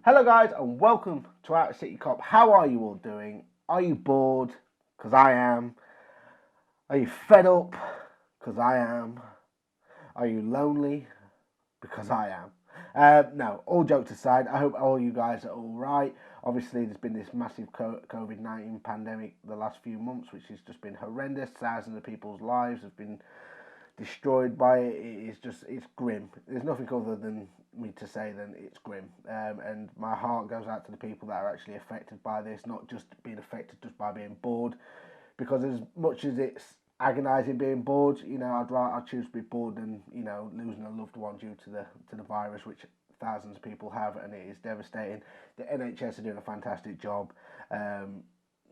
Hello guys and welcome to Outta City Cop. How are you all doing? Are you bored? Because I am. Are you fed up? Because I am. Are you lonely? Because I am. No, all jokes aside, I hope all you guys are all right. Obviously, there's been this massive COVID-19 pandemic the last few months, which has just been horrendous. Thousands of people's lives have been destroyed by it. It's grim. There's nothing other than me to say than it's grim. And my heart goes out to the people that are actually affected by this, not just being affected just by being bored. Because as much as it's agonising being bored, I'd choose to be bored than losing a loved one due to the virus, which thousands of people have, and it is devastating. The NHS are doing a fantastic job.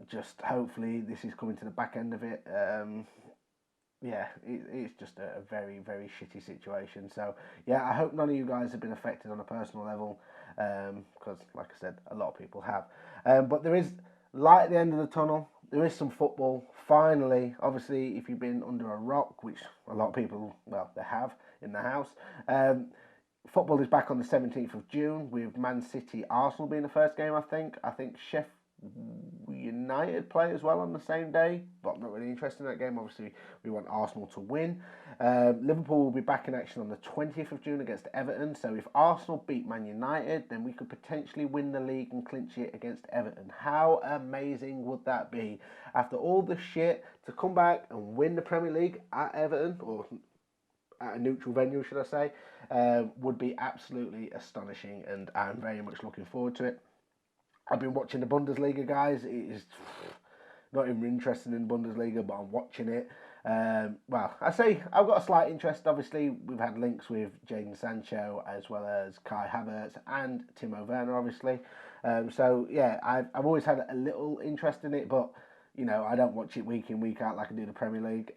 Just hopefully this is coming to the back end of it. It's just a very, very shitty situation. So, I hope none of you guys have been affected on a personal level, because, like I said, a lot of people have. But there is light at the end of the tunnel. There is some football, finally. Obviously, if you've been under a rock, which a lot of people, they have in the house, football is back on the 17th of June, with Man City Arsenal being the first game, I think. I think Sheffield United play as well on the same day, but I'm not really interested in that game. Obviously, we want Arsenal to win. Liverpool will be back in action on the 20th of June against Everton. So if Arsenal beat Man United, then we could potentially win the league and clinch it against Everton. How amazing would that be? After all the shit, to come back and win the Premier League at Everton, or at a neutral venue, should I say, would be absolutely astonishing, and I'm very much looking forward to it. I've been watching the Bundesliga, guys. It is not even interested in Bundesliga, but I'm watching it. I say I've got a slight interest. Obviously, we've had links with Xherdan Sancho as well as Kai Havertz and Timo Werner, obviously. I've always had a little interest in it, but I don't watch it week in, week out like I do the Premier League.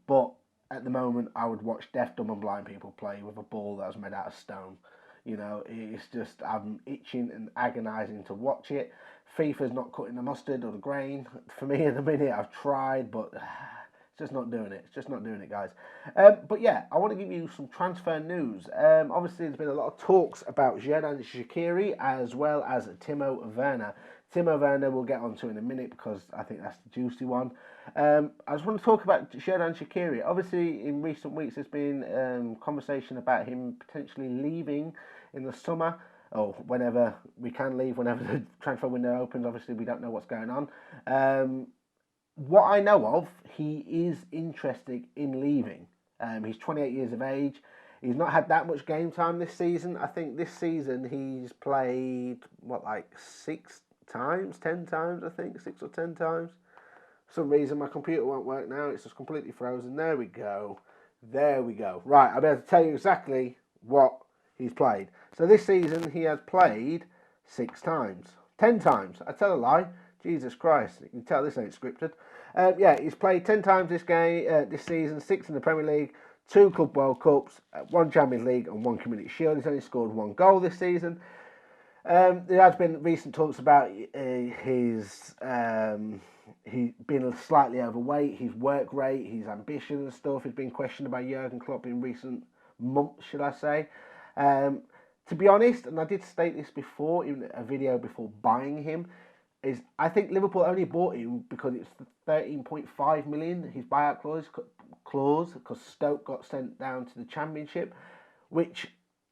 But at the moment, I would watch deaf, dumb and blind people play with a ball that was made out of stone. It's just, I'm itching and agonising to watch it. FIFA's not cutting the mustard or the grain. For me, at the minute, I've tried, but it's just not doing it. It's just not doing it, guys. I want to give you some transfer news. Obviously, there's been a lot of talks about Xherdan Shaqiri as well as Timo Werner. Timo Werner we'll get onto in a minute because I think that's the juicy one. I just want to talk about Xherdan Shaqiri. Obviously, in recent weeks, there's been conversation about him potentially leaving in the summer, or whenever we can leave, whenever the transfer window opens. Obviously, we don't know what's going on. What I know of, he is interested in leaving. He's 28 years of age. He's not had that much game time this season. I think this season he's played, 6 times, 10 times, I think, 6 or 10 times. For some reason, my computer won't work now. It's just completely frozen. There we go. Right, I'll be able to tell you exactly what he's played. So this season, he has played 6 times. 10 times. I tell a lie. Jesus Christ. You can tell this ain't scripted. He's played 10 times this season, 6 in the Premier League, 2 Club World Cups, 1 Champions League and 1 Community Shield. He's only scored 1 goal this season. There has been recent talks about his he being slightly overweight, his work rate, his ambition and stuff. He's been questioned by Jurgen Klopp in recent months, should I say. To be honest, and I did state this before, in a video before buying him, is I think Liverpool only bought him because it's the 13.5 million, his buyout clause, because Stoke got sent down to the Championship, which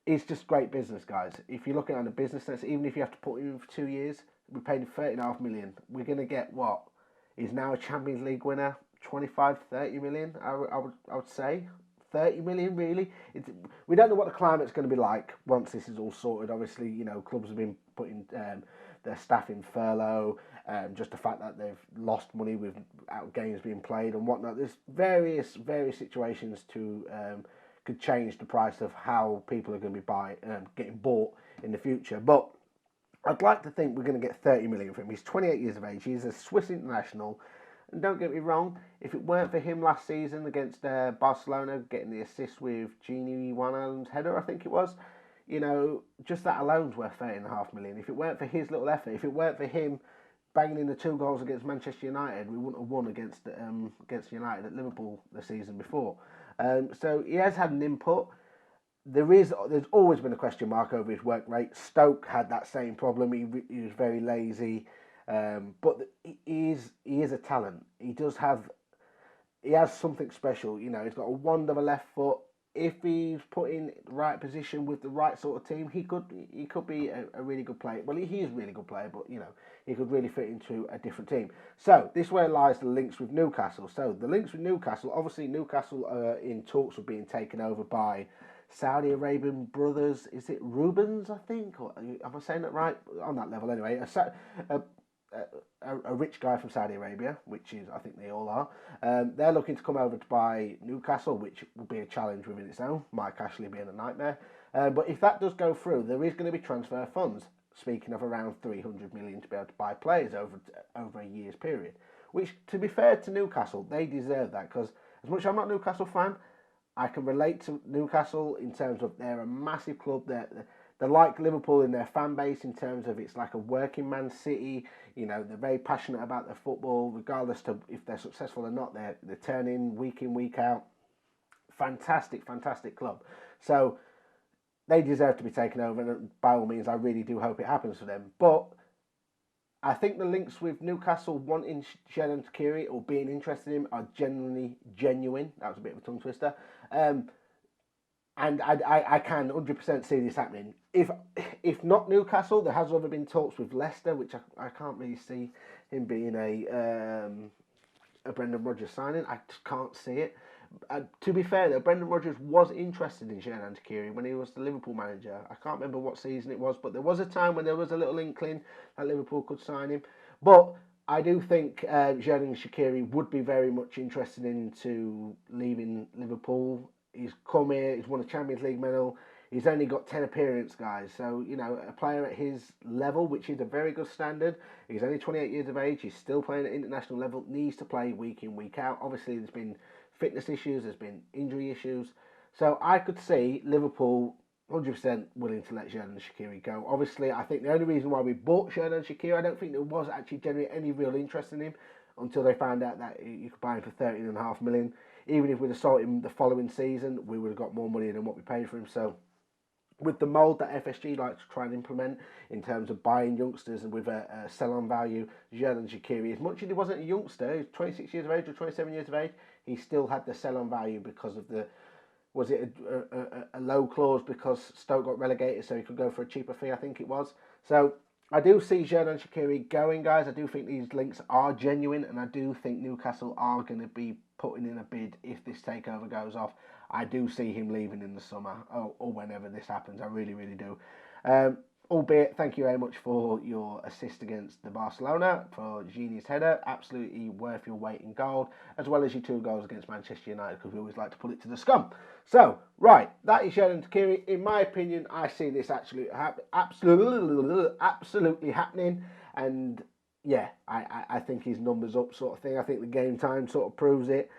is just great business, guys. If you're looking at a business sense, even if you have to put him in for 2 years, we paid him 30.5 million. We're going to get what? He's now a Champions League winner, 25, 30 million, I would say. 30 million, really. We don't know what the climate's going to be like once this is all sorted. Obviously, clubs have been putting their staff in furlough, just the fact that they've lost money without games being played and whatnot. There's various situations could change the price of how people are going to be getting bought in the future. But I'd like to think we're going to get 30 million for him. He's 28 years of age. He's a Swiss international. And don't get me wrong, if it weren't for him last season against Barcelona, getting the assist with Gini Wijnaldum's header, I think it was, just that alone's worth 30.5 million. If it weren't for his little effort, if it weren't for him banging in the 2 goals against Manchester United, we wouldn't have won against United at Liverpool the season before. So he has had an input. there's always been a question mark over his work rate. Stoke had that same problem. He was very lazy, but he is a talent. He has something special. You know, he's got a wand of a left foot. If he's put in the right position with the right sort of team, he could be a really good player. Well, he is a really good player, but you know, he could really fit into a different team. So this is where lies the links with Newcastle. So the links with Newcastle, obviously Newcastle are in talks of being taken over by Saudi Arabian brothers. Is it Rubens, I think? Or am I saying that right? On that level, anyway. A rich guy from Saudi Arabia, which is, I think they all are. They're looking to come over to buy Newcastle, which will be a challenge within its own. Mike Ashley being a nightmare. But if that does go through, there is going to be transfer funds. Speaking of around 300 million to be able to buy players over a year's period. Which, to be fair to Newcastle, they deserve that, because as much as I'm not a Newcastle fan, I can relate to Newcastle in terms of they're a massive club. They're like Liverpool in their fan base in terms of it's like a working man city. You know, they're very passionate about their football, regardless to if they're successful or not. They turn in, week out. Fantastic, fantastic club. So they deserve to be taken over, and by all means, I really do hope it happens for them. But I think the links with Newcastle wanting Xherdan Shaqiri or being interested in him are genuine. That was a bit of a tongue twister. And I can 100% see this happening. If not Newcastle, there has also been talks with Leicester, which I can't really see him being a Brendan Rodgers signing. I just can't see it. To be fair, though, Brendan Rodgers was interested in Xherdan Shaqiri when he was the Liverpool manager. I can't remember what season it was, but there was a time when there was a little inkling that Liverpool could sign him. But I do think Xherdan Shaqiri would be very much interested into leaving Liverpool. He's come here, he's won a Champions League medal. He's only got 10 appearances, guys. So, you know, a player at his level, which is a very good standard, he's only 28 years of age, he's still playing at international level, needs to play week in, week out. Obviously, there's been fitness issues, there's been injury issues. So I could see Liverpool 100% willing to let Xherdan Shaqiri go. Obviously, I think the only reason why we bought Xherdan Shaqiri, I don't think there was actually generally any real interest in him until they found out that you could buy him for 13.5 million. Even if we'd have sold him the following season, we would have got more money than what we paid for him. So with the mould that FSG likes to try and implement in terms of buying youngsters and with a sell-on value, Xherdan Shaqiri, as much as he wasn't a youngster, he was 26 years of age or 27 years of age, he still had the sell-on value because of was it a low clause because Stoke got relegated so he could go for a cheaper fee, I think it was. So I do see Xherdan Shaqiri going, guys. I do think these links are genuine, and I do think Newcastle are going to be putting in a bid if this takeover goes off. I do see him leaving in the summer or whenever this happens. I really, really do. Albeit, thank you very much for your assist against the Barcelona, for Gini's header. Absolutely worth your weight in gold, as well as your 2 goals against Manchester United, because we always like to put it to the scum. So, right, that is Xherdan Shaqiri. In my opinion, I see this absolutely happening. And yeah, I think his numbers up sort of thing. I think the game time sort of proves it.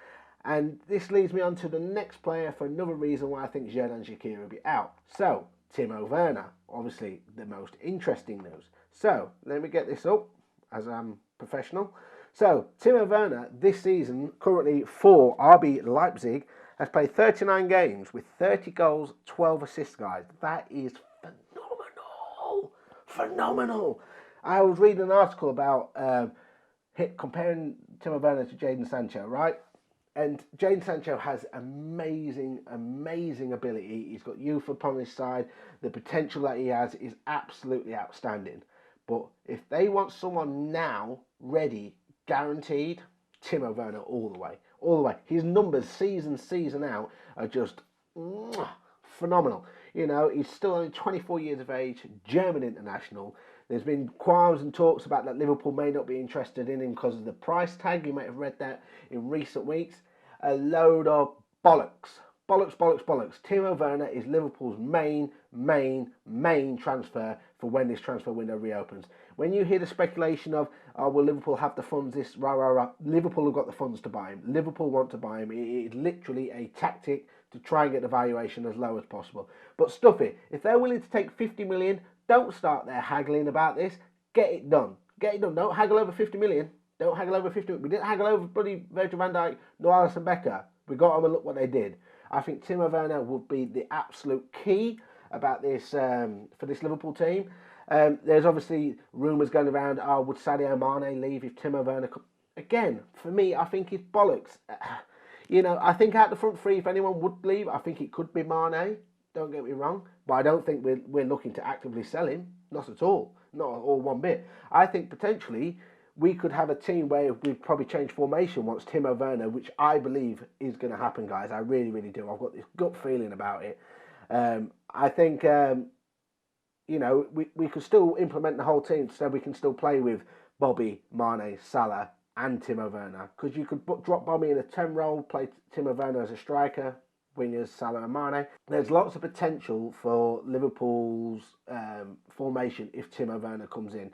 And this leads me on to the next player for another reason why I think Xherdan Shaqiri will be out. So, Timo Werner, obviously the most interesting news. So, let me get this up as I'm professional. So, Timo Werner this season, currently for RB Leipzig, has played 39 games with 30 goals, 12 assists, guys. That is phenomenal. Phenomenal. I was reading an article about comparing Timo Werner to Xherdan Sancho, right? And Xherdan Sancho has amazing ability. He's got youth upon his side. The potential that he has is absolutely outstanding. But if they want someone now, ready, guaranteed, Timo Werner all the way. All the way. His numbers, season out, are just phenomenal. You know, he's still only 24 years of age, German international. There's been qualms and talks about that Liverpool may not be interested in him because of the price tag. You might have read that in recent weeks. A load of bollocks. Bollocks. Timo Werner is Liverpool's main transfer for when this transfer window reopens. When you hear the speculation of, oh, will Liverpool have the funds, Liverpool have got the funds to buy him. Liverpool want to buy him. It is literally a tactic to try and get the valuation as low as possible. But stuff it. If they're willing to take 50 million, don't start there haggling about this. Get it done. Don't haggle over 50 million. We didn't haggle over bloody Virgil van Dijk nor Alisson Becker. We got them and look what they did. I think Timo Werner would be the absolute key about this for this Liverpool team. There's obviously rumours going around, would Sadio Mane leave if Timo Werner could? Again, for me, I think it's bollocks. I think out the front three, if anyone would leave, I think it could be Mane. Don't get me wrong, but I don't think we're looking to actively sell him. Not at all. Not at all one bit. I think potentially we could have a team where we'd probably change formation once Timo Werner, which I believe is going to happen, guys. I really, really do. I've got this gut feeling about it. I think, we could still implement the whole team so we can still play with Bobby, Mane, Salah and Timo Werner. Because you could drop Bobby in a 10 role, play Timo Werner as a striker, wingers Salah and Mane. There's lots of potential for Liverpool's formation if Timo Werner comes in.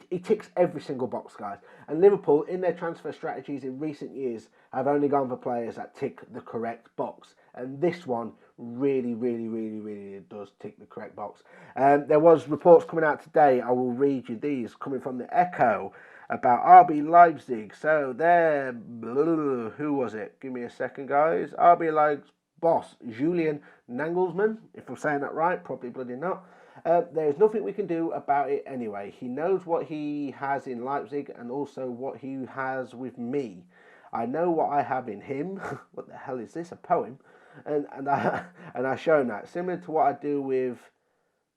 He ticks every single box, guys. And Liverpool, in their transfer strategies in recent years, have only gone for players that tick the correct box. And this one really, really, really, really does tick the correct box. There was reports coming out today. I will read you these coming from the Echo about RB Leipzig. So there, who was it? Give me a second, guys. RB Leipzig boss, Julian Nagelsmann, if I'm saying that right, probably bloody not. There's nothing we can do about it anyway. He knows what he has in Leipzig and also what he has with me. I know what I have in him. What the hell is this? A poem? And I show him that. Similar to what I do with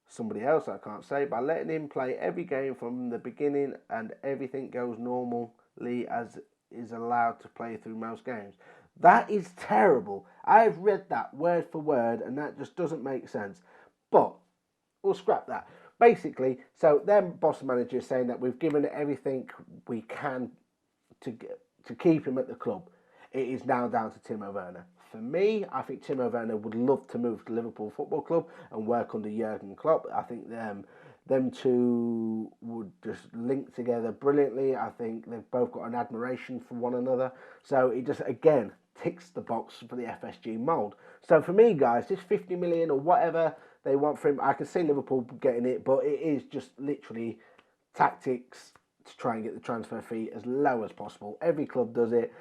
somebody else I can't say, by letting him play every game from the beginning and everything goes normally as is allowed to play through most games. That is terrible. I've read that word for word and that just doesn't make sense. But we'll scrap that. Basically, so their boss manager is saying that we've given everything we can to keep him at the club. It is now down to Timo Werner. For me, I think Timo Werner would love to move to Liverpool Football Club and work under Jurgen Klopp. I think them two would just link together brilliantly. I think they've both got an admiration for one another. So it just, again, ticks the box for the FSG mould. So for me, guys, this 50 million or whatever they want for him, I can see Liverpool getting it, but it is just literally tactics to try and get the transfer fee as low as possible. Every club does it.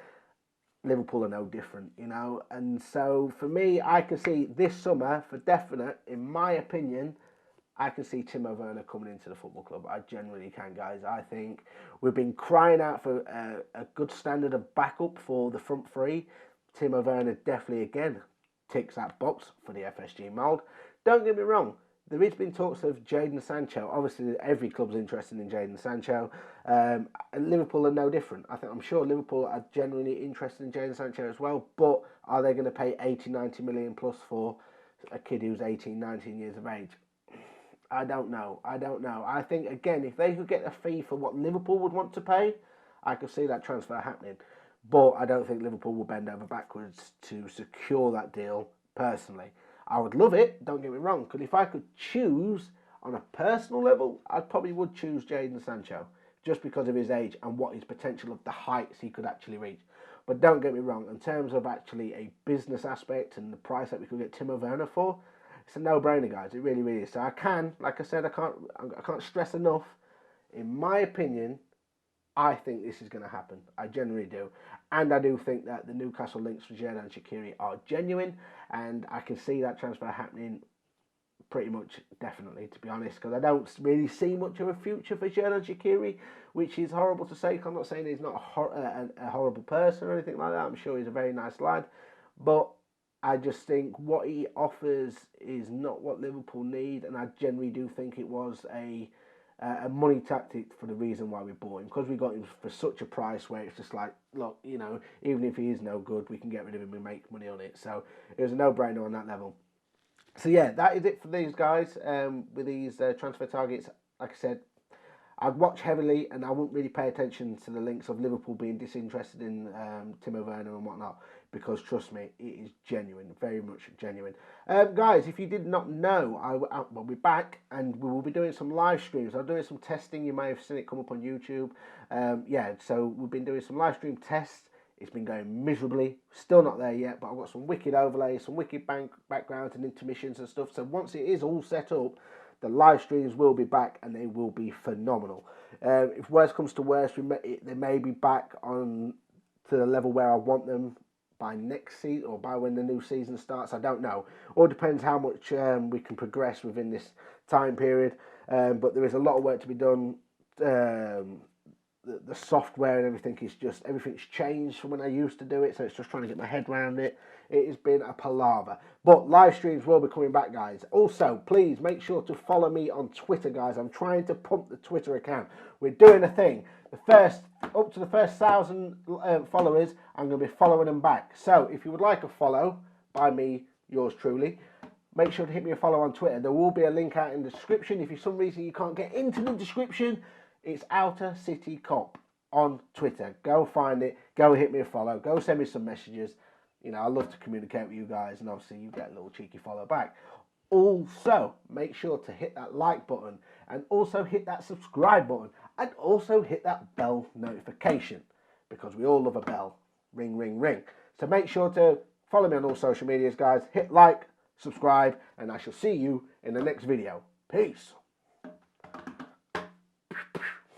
Liverpool are no different, and so for me, I can see this summer, for definite, in my opinion, I can see Timo Werner coming into the football club. I genuinely can, guys. I think we've been crying out for a good standard of backup for the front three. Timo Werner definitely, again, ticks that box for the FSG mould. Don't get me wrong, there has been talks of Xherdan Sancho. Obviously, every club's interested in Xherdan Sancho. And Liverpool are no different. I'm sure Liverpool are genuinely interested in Xherdan Sancho as well. But are they going to pay 80, 90 million plus for a kid who's 18, 19 years of age? I don't know. I think, again, if they could get a fee for what Liverpool would want to pay, I could see that transfer happening. But I don't think Liverpool will bend over backwards to secure that deal personally. I would love it, don't get me wrong, because if I could choose on a personal level, I probably would choose Xherdan Sancho, just because of his age and what his potential of the heights he could actually reach. But don't get me wrong, in terms of actually a business aspect and the price that we could get Timo Werner for, it's a no-brainer, guys. It really, really is. So I can, like I said, I can't stress enough. In my opinion, I think this is going to happen. I genuinely do. And I do think that the Newcastle links for Xherdan and Shaqiri are genuine. And I can see that transfer happening pretty much definitely, to be honest. Because I don't really see much of a future for Xherdan and Shaqiri, which is horrible to say. I'm not saying he's not a horrible person or anything like that. I'm sure he's a very nice lad. But I just think what he offers is not what Liverpool need. And I generally do think it was a money tactic for the reason why we bought him, because we got him for such a price where it's just like, look, even if he is no good, we can get rid of him and make money on it. So it was a no-brainer on that level. So yeah, that is it for these guys with these transfer targets. Like I said, I'd watch heavily and I wouldn't really pay attention to the links of Liverpool being disinterested in Timo Werner and whatnot, because trust me, it is genuine, very much genuine. Guys, if you did not know, we'll be back and we will be doing some live streams. I'm doing some testing. You may have seen it come up on YouTube. So we've been doing some live stream tests. It's been going miserably. Still not there yet, but I've got some wicked overlays, some wicked backgrounds and intermissions and stuff. So once it is all set up, the live streams will be back and they will be phenomenal. If worse comes to worse, they may be back on to the level where I want them by next season or by when the new season starts. I don't know. All depends how much we can progress within this time period. But there is a lot of work to be done. The software and everything is just, everything's changed from when I used to do it, so it's just trying to get my head around it. It has been a palaver. But live streams will be coming back, guys. Also, please make sure to follow me on Twitter, guys. I'm trying to pump the Twitter account. We're doing a thing. Up to the first 1,000 followers, I'm going to be following them back. So if you would like a follow by me, yours truly, make sure to hit me a follow on Twitter. There will be a link out in the description. If for some reason you can't get into the description, it's Outta City Cop on Twitter. Go find it. Go hit me a follow. Go send me some messages. You know, I love to communicate with you guys, and obviously you get a little cheeky follow back. Also, make sure to hit that like button, and also hit that subscribe button, and also hit that bell notification, because we all love a bell. Ring, ring, ring. So make sure to follow me on all social medias, guys. Hit like, subscribe, and I shall see you in the next video. Peace.